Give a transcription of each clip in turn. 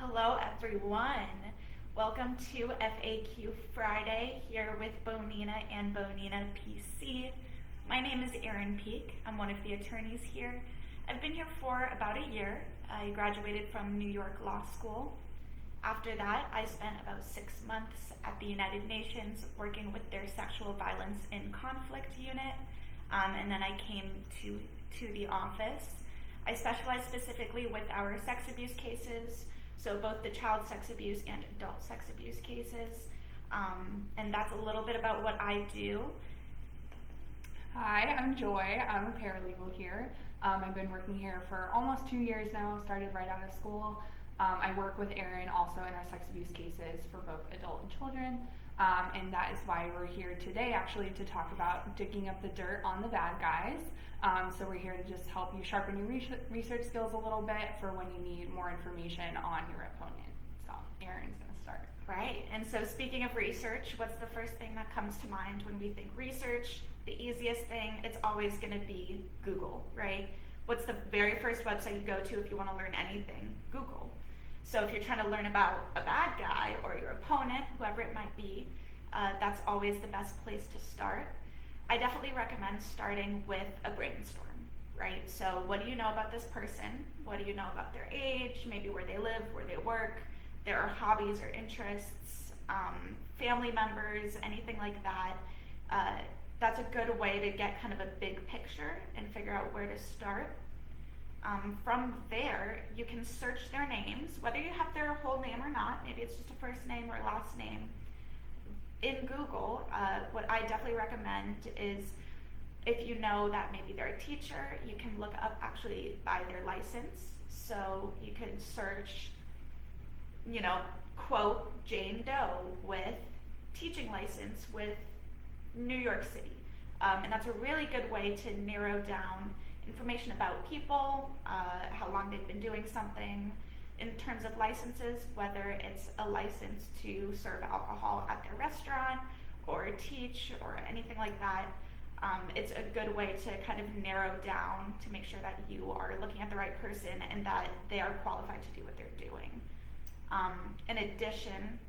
Hello, everyone. Welcome to FAQ Friday here with Bonina and Bonina PC. My name is Erin Peak. I'm one of the attorneys here. I've been here for about a year. I graduated from New York Law School. After that, I spent about 6 months at the United Nations working with their sexual violence in conflict unit, and then I came to the office. I specialize specifically with our sex abuse cases, so both the child sex abuse and adult sex abuse cases, and that's a little bit about what I do. Hi, I'm Joy. I'm a paralegal here. I've been working here for almost 2 years now, started right out of school. I work with Erin also in our sex abuse cases for both adult and children, and that is why we're here today actually to talk about digging up the dirt on the bad guys. So we're here to just help you sharpen your research skills a little bit for when you need more information on your opponent. So Erin's going to start. Right, and so speaking of research, what's the first thing that comes to mind when we think research? The easiest thing, it's always going to be Google, right? What's the very first website you go to if you want to learn anything? Google. So if you're trying to learn about a bad guy or your opponent, whoever it might be, that's always the best place to start. I definitely recommend starting with a brainstorm, right? So what do you know about this person? What do you know about their age, maybe where they live, where they work, their hobbies or interests, family members, anything like that. That's a good way to get kind of a big picture and figure out where to start. From there, you can search their names, whether you have their whole name or not. Maybe it's just a first name or a last name. In Google, what I definitely recommend is if you know that maybe they're a teacher, you can look up actually by their license. So you could search, quote, Jane Doe with teaching license with New York City. And that's a really good way to narrow down information about people, how long they've been doing something. In terms of licenses, whether it's a license to serve alcohol at their restaurant or teach or anything like that, it's a good way to kind of narrow down to make sure that you are looking at the right person and that they are qualified to do what they're doing. In addition,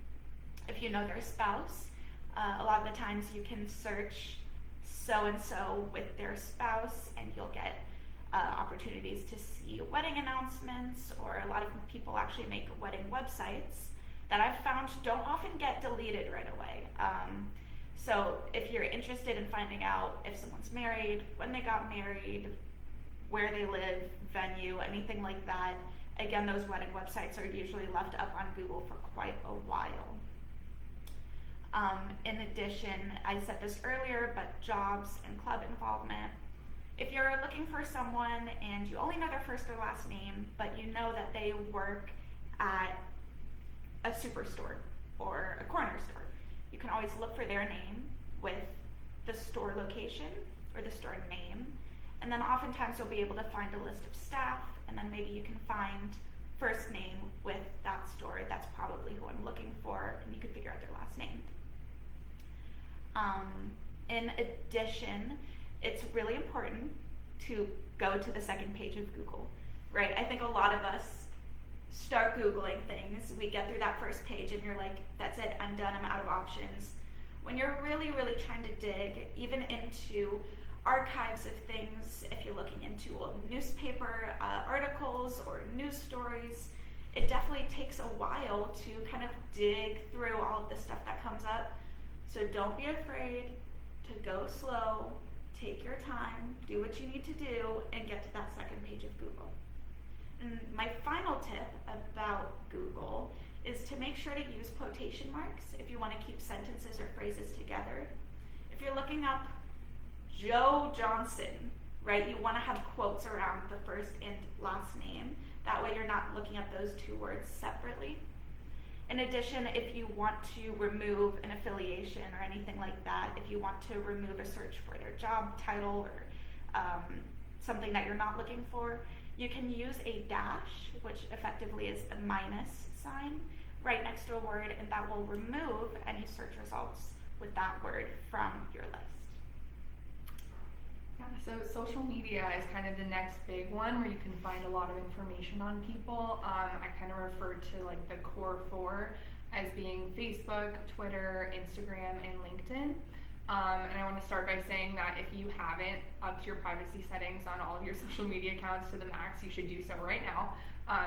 if you know their spouse, a lot of the times you can search so-and-so with their spouse and you'll get opportunities to see wedding announcements, or a lot of people actually make wedding websites that I've found don't often get deleted right away. So if you're interested in finding out if someone's married, when they got married, where they live, venue, anything like that, again, those wedding websites are usually left up on Google for quite a while. In addition, I said this earlier, but jobs and club involvement. If you're looking for someone and you only know their first or last name, but you know that they work at a superstore or a corner store, you can always look for their name with the store location or the store name. And then oftentimes you'll be able to find a list of staff, and then maybe you can find first name with that store. That's probably who I'm looking for, and you can figure out their last name. In addition, it's really important to go to the second page of Google, right? I think a lot of us start Googling things, we get through that first page and you're like, that's it, I'm done, I'm out of options. When you're really, really trying to dig even into archives of things, if you're looking into old newspaper articles or news stories, it definitely takes a while to kind of dig through all of the stuff that comes up. So don't be afraid to go slow, take your time, do what you need to do, and get to that second page of Google. And my final tip about Google is to make sure to use quotation marks if you want to keep sentences or phrases together. If you're looking up Joe Johnson, right, you want to have quotes around the first and last name. That way you're not looking at those two words separately. In addition, if you want to remove an affiliation or anything like that, if you want to remove a search for their job title or something that you're not looking for, you can use a dash, which effectively is a minus sign, right next to a word, and that will remove any search results with that word from your list. Yeah, so social media is kind of the next big one where you can find a lot of information on people. I kind of refer to like the core four as being Facebook, Twitter, Instagram, and LinkedIn. And I want to start by saying that if you haven't upped your privacy settings on all of your social media accounts to the max, you should do so right now,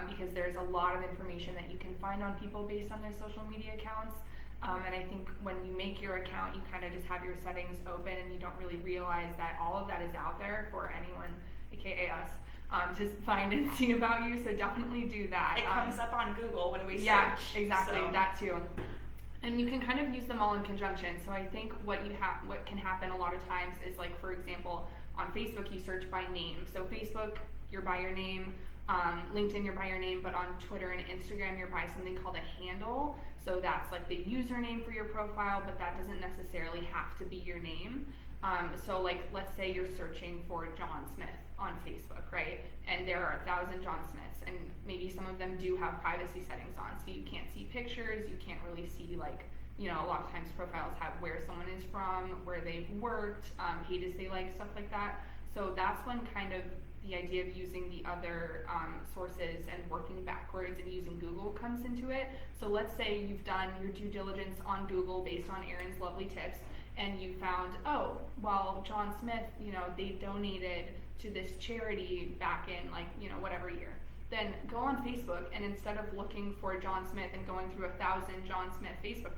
because there's a lot of information that you can find on people based on their social media accounts. And I think when you make your account, you kind of just have your settings open and you don't really realize that all of that is out there for anyone, aka us, to find and see about you. So definitely do that. It comes up on Google when we search. Yeah, exactly, so. that too. And you can kind of use them all in conjunction. So I think what can happen a lot of times is, like, for example, on Facebook you search by name. So Facebook, you're by your name. LinkedIn, you're by your name, but on Twitter and Instagram, you're by something called a handle. So that's like the username for your profile, but that doesn't necessarily have to be your name. So like, let's say you're searching for John Smith on Facebook, right? And there are 1,000 John Smiths, and maybe some of them do have privacy settings on, so you can't see pictures, you can't really see, like, you know, a lot of times profiles have where someone is from, where they've worked, pages they like, stuff like that. So that's when kind of the idea of using the other sources and working backwards and using Google comes into it. So let's say you've done your due diligence on Google based on Erin's lovely tips, and you found, oh, well, John Smith, you know, they donated to this charity back in, like, you know, whatever year. Then go on Facebook, and instead of looking for John Smith and going through 1,000 John Smith Facebook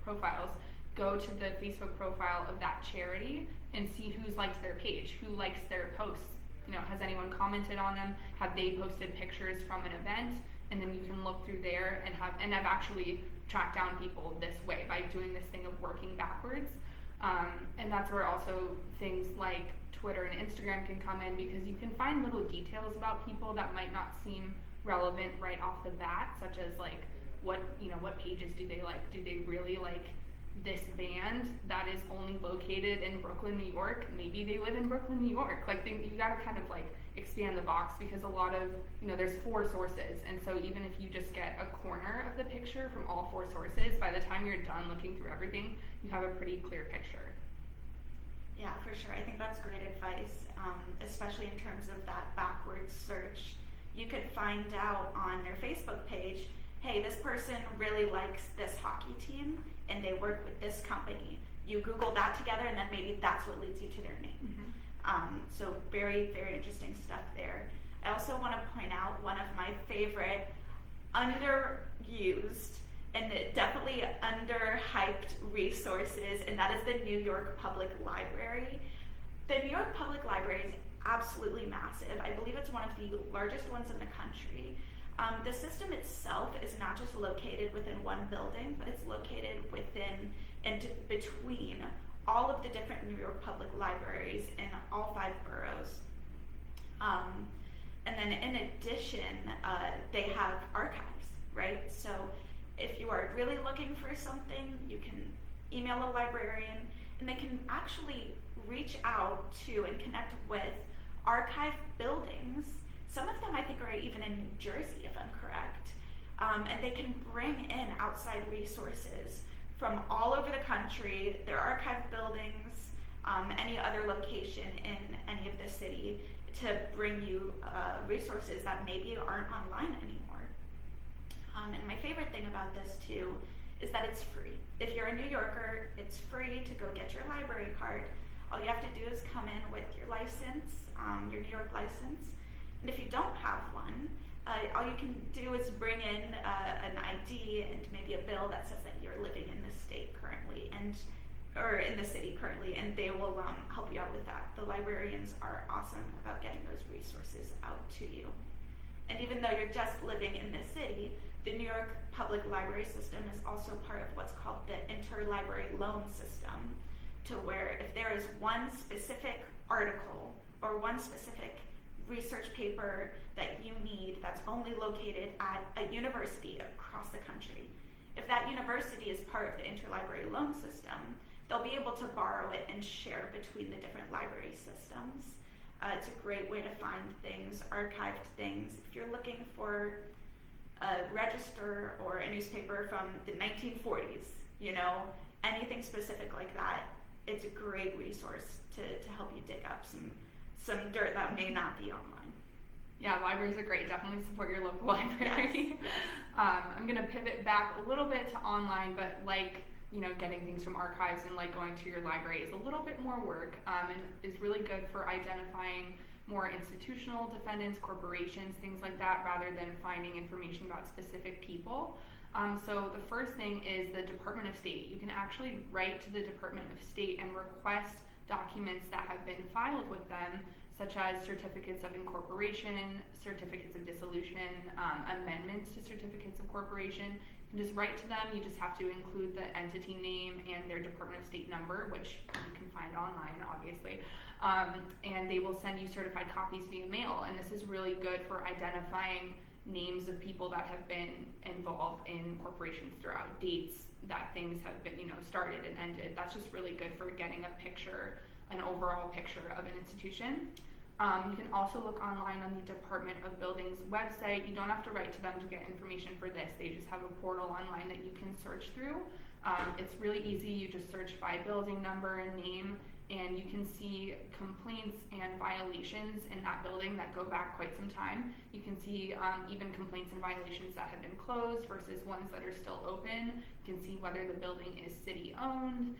profiles, go to the Facebook profile of that charity and see who's liked their page, who likes their posts. You know, has anyone commented on them? Have they posted pictures from an event? And then you can look through there and I've actually tracked down people this way by doing this thing of working backwards. And that's where also things like Twitter and Instagram can come in, because you can find little details about people that might not seem relevant right off the bat, such as like what pages do they like? Do they really like this band that is only located in Brooklyn, New York? Maybe they live in Brooklyn, New York. Like, you gotta kind of like expand the box, because a lot of, you know, there's 4 sources, and so even if you just get a corner of the picture from all 4 sources, by the time you're done looking through everything, you have a pretty clear picture. Yeah, for sure. I think that's great advice, especially in terms of that backwards search. You could find out on their Facebook page, hey, this person really likes this hockey team and they work with this company. You Google that together, and then maybe that's what leads you to their name. Mm-hmm. So very, very interesting stuff there. I also want to point out one of my favorite underused and definitely underhyped resources, and that is the New York Public Library. The New York Public Library is absolutely massive. I believe it's one of the largest ones in the country. The system itself is not just located within one building, but it's located within and between all of the different New York public libraries in all 5 boroughs. And then in addition, they have archives, right? So if you are really looking for something, you can email a librarian, and they can actually reach out to and connect with archive buildings. Some of them I think are even in New Jersey, if I'm correct. And they can bring in outside resources from all over the country, their archive buildings, any other location in any of the city, to bring you resources that maybe aren't online anymore. And my favorite thing about this too is that it's free. If you're a New Yorker, it's free to go get your library card. All you have to do is come in with your license, your New York license. And if you don't have one, all you can do is bring in an ID and maybe a bill that says that you're living in the state currently, or in the city currently, and they will help you out with that. The librarians are awesome about getting those resources out to you. And even though you're just living in the city, the New York Public Library System is also part of what's called the interlibrary loan system, to where if there is one specific article or one specific research paper that you need that's only located at a university across the country, if that university is part of the interlibrary loan system, they'll be able to borrow it and share between the different library systems. It's a great way to find things, archived things. If you're looking for a register or a newspaper from the 1940s, you know, anything specific like that, it's a great resource to help you dig up some dirt that may not be online. Yeah, libraries are great. Definitely support your local library. Yes. I'm going to pivot back a little bit to online, but getting things from archives and going to your library is a little bit more work, and is really good for identifying more institutional defendants, corporations, things like that, rather than finding information about specific people. So the first thing is the Department of State. You can actually write to the Department of State and request documents that have been filed with them, such as certificates of incorporation, certificates of dissolution, amendments to certificates of corporation. You can just write to them. You just have to include the entity name and their Department of State number, which you can find online, obviously. And they will send you certified copies via mail. And this is really good for identifying names of people that have been involved in corporations throughout, dates that things have been, started and ended. That's just really good for getting a picture, an overall picture of an institution. You can also look online on the Department of Buildings website. You don't have to write to them to get information for this. They just have a portal online that you can search through. It's really easy. You just search by building number and name, and you can see complaints and violations in that building that go back quite some time. You can see even complaints and violations that have been closed versus ones that are still open. You can see whether the building is city owned.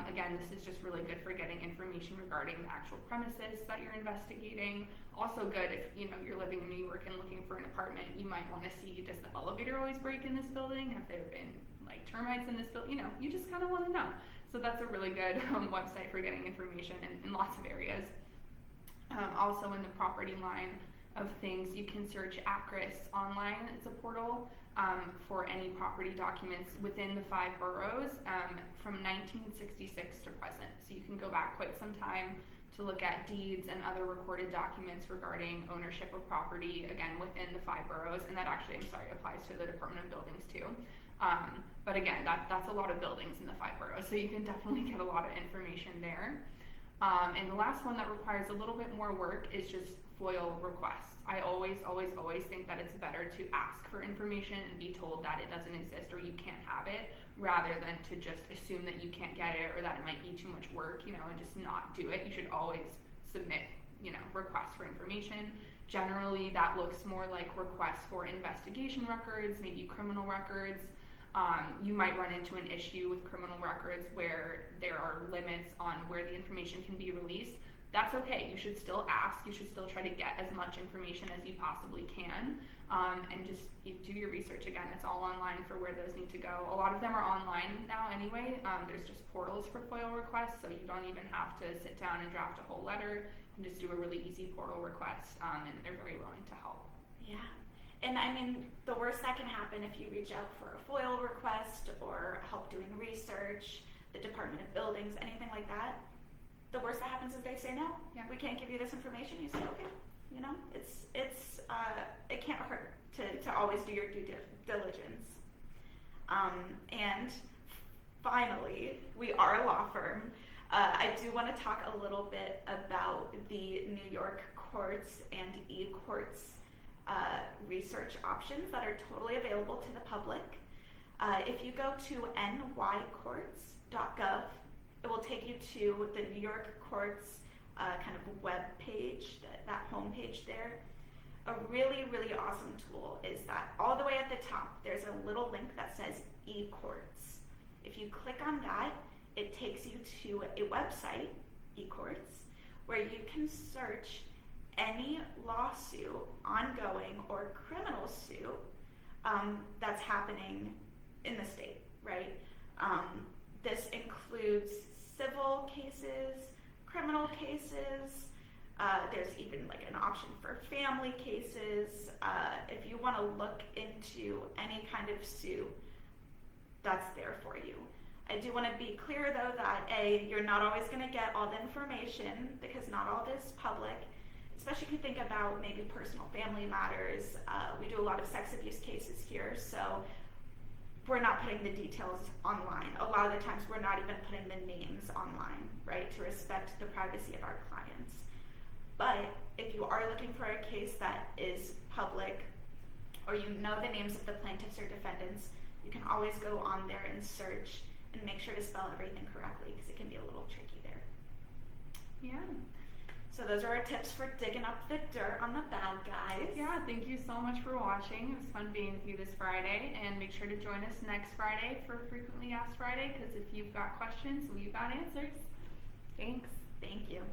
Again, this is just really good for getting information regarding the actual premises that you're investigating. Also good if you're living in New York and looking for an apartment. You might want to see, does the elevator always break in this building? Have there been termites in this building? You just kind of want to know. So that's a really good website for getting information in lots of areas. Also in the property line of things, you can search ECourse online. It's a portal for any property documents within the 5 boroughs from 1966 to present. So you can go back quite some time to look at deeds and other recorded documents regarding ownership of property, again, within the 5 boroughs. And that actually, applies to the Department of Buildings too. But again, that's a lot of buildings in the 5 boroughs, so you can definitely get a lot of information there. And the last one that requires a little bit more work is just FOIL requests. I always think that it's better to ask for information and be told that it doesn't exist or you can't have it, rather than to just assume that you can't get it or that it might be too much work, and just not do it. You should always submit, requests for information. Generally, that looks more like requests for investigation records, maybe criminal records. You might run into an issue with criminal records where there are limits on where the information can be released. That's okay. You should still ask. You should still try to get as much information as you possibly can, and just do your research. Again, it's all online for where those need to go. A lot of them are online now anyway. There's just portals for FOIL requests, so you don't even have to sit down and draft a whole letter. You can just do a really easy portal request, and they're very willing to help. Yeah. And I mean, the worst that can happen if you reach out for a FOIL request or help doing research, the Department of Buildings, anything like that, the worst that happens is they say no. Yeah. We can't give you this information. You say, okay. It can't hurt to always do your due diligence. And finally, we are a law firm. I do want to talk a little bit about the New York courts and ECourse research options that are totally available to the public. If you go to nycourts.gov, it will take you to the New York courts kind of web page, that home page there. A really, really awesome tool is that all the way at the top, there's a little link that says ECourts. If you click on that, it takes you to a website, ECourts, where you can search any lawsuit, ongoing or criminal suit that's happening in the state, right? This includes civil cases, criminal cases. There's even an option for family cases. If you want to look into any kind of suit, that's there for you. I do want to be clear though that you're not always going to get all the information because not all of it is public. Especially if you think about maybe personal family matters. We do a lot of sex abuse cases here, so we're not putting the details online. A lot of the times we're not even putting the names online, right, to respect the privacy of our clients. But if you are looking for a case that is public, or you know the names of the plaintiffs or defendants, you can always go on there and search and make sure to spell everything correctly because it can be a little tricky there. Yeah. So those are our tips for digging up the dirt on the bad guys. Yeah, thank you so much for watching. It was fun being with you this Friday, and make sure to join us next Friday for Frequently Asked Friday, because if you've got questions, we've got answers. Thanks. Thank you.